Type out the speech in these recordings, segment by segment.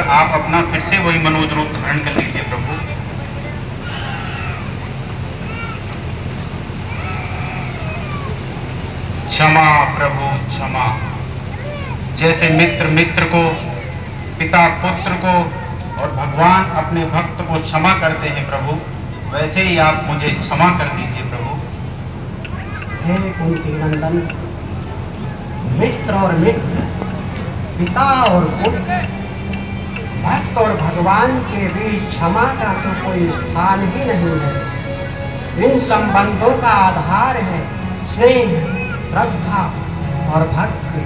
कर आप अपना फिर से वही मनोज रूप धारण कर लीजिए प्रभु। क्षमा प्रभु क्षमा। जैसे मित्र मित्र को, पिता पुत्र को और भगवान अपने भक्त को क्षमा करते हैं प्रभु, वैसे ही आप मुझे क्षमा कर दीजिए प्रभु। हे कुंती नंदन, मित्र और मित्र, पिता और पुत्र, भक्त और भगवान के बीच क्षमा का तो कोई स्थान ही नहीं है। इन संबंधों का आधार है स्नेह, श्रद्धा और भक्ति।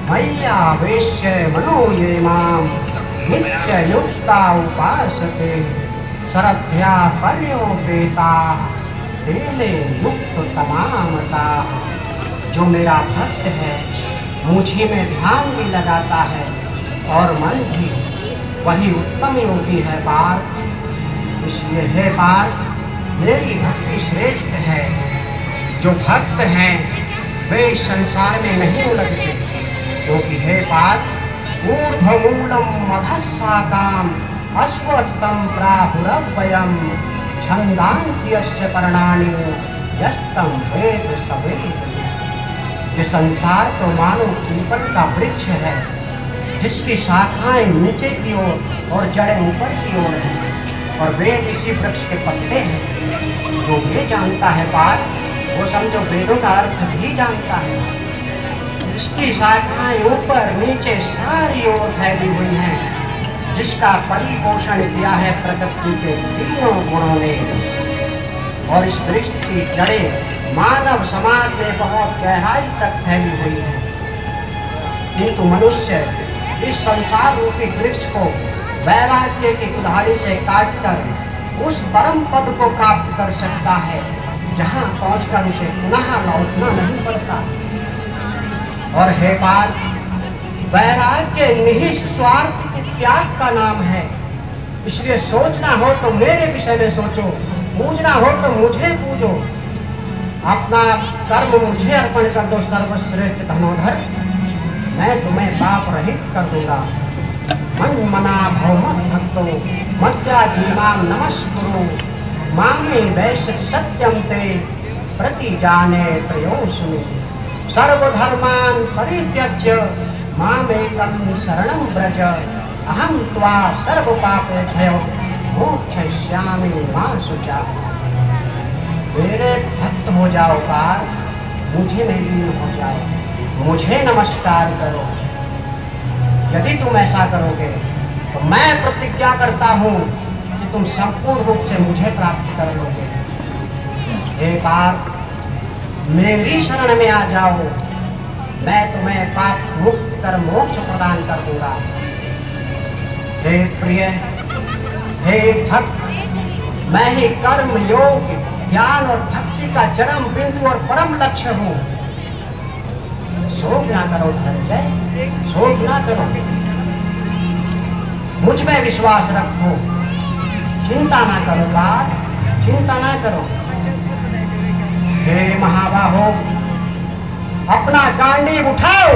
मैया वेश्य मनो ये माम नित्य युक्ता उपासते श्रद्धा पर्योपेता तेने युक्त तमामता। जो मेरा भक्त है, मुझी में ध्यान भी लगाता है और मन भी, वही उत्तम योगी है पार्थ। इसलिए हे पार्थ, मेरी भक्ति श्रेष्ठ है। जो भक्त हैं वे इस संसार में नहीं उलझते, क्योंकि हे पार्थ, ऊर्ध्वमूलम अधस्साकाम अश्वत्थम प्राहुरव्ययम् छन्दांसि यस्य पर्णानि यस्तम वेद स वेद। ये संसार तो मानो पीपल का वृक्ष है, जिसकी शाखाएं नीचे की ओर और जड़ें ऊपर की ओर हैं, और वेद इसी वृक्ष के पत्ते हैं। जो ये जानता है पार्थ, वो समझो वेदों का अर्थ भी जानता है। इसकी शाखाएं ऊपर नीचे सारी ओर फैली हुई हैं, जिसका परिपोषण किया है प्रकृति के तीनों गुणों ने। और इस वृक्ष की जड़ें मानव समाज में बहुत गहराई तक फैली हुई है। किंतु मनुष्य इस संसार रूपी वृक्ष को वैराग्य की कुल्हाड़ी से काटकर उस परम पद को प्राप्त कर सकता है, जहाँ पहुंचकर उसे पुनः लौटना नहीं पड़ता। और हे पार्थ, वैराग्य निःस्वार्थ त्याग का नाम है। इसलिए सोचना हो तो मेरे विषय में सोचो, पूजना हो तो मुझे पूजो। अपना कर्म मुझे अर्पण कर दो सर्वश्रेष्ठ धनोधर, मैं तुम्हें पाप रहित कर दूंगा। मन मना भव मत भक्तो मत्या जीवाम नमस्कुरु मामे वैश्य सत्यम ते प्रति जाने प्रयोस्मि सर्वधर्मान परित्यज्य मामेकं शरणं व्रज अहं त्वा सर्व पापेभ्यो मोक्षयिष्यामि मा शुचा। मेरे भक्त हो जाओ पार्थ, मुझे में लीन हो जाओ, मुझे नमस्कार करो। यदि तुम ऐसा करोगे तो मैं प्रतिज्ञा करता हूँ कि तुम संपूर्ण रूप से मुझे प्राप्त कर लोगे। हे पार्थ, मेरी शरण में आ जाओ, मैं तुम्हें पाप मुक्त कर मोक्ष प्रदान कर दूंगा। हे प्रिय, हे भक्त, मैं ही कर्म, योग, ज्ञान और भक्ति का चरम बिंदु और परम लक्ष्य हूँ। शोक ना करो धनंजय, शोक ना करो, मुझ में विश्वास रखो, चिंता ना करो पार्थ, चिंता ना करो। हे महाबाहो, अपना गांडीव उठाओ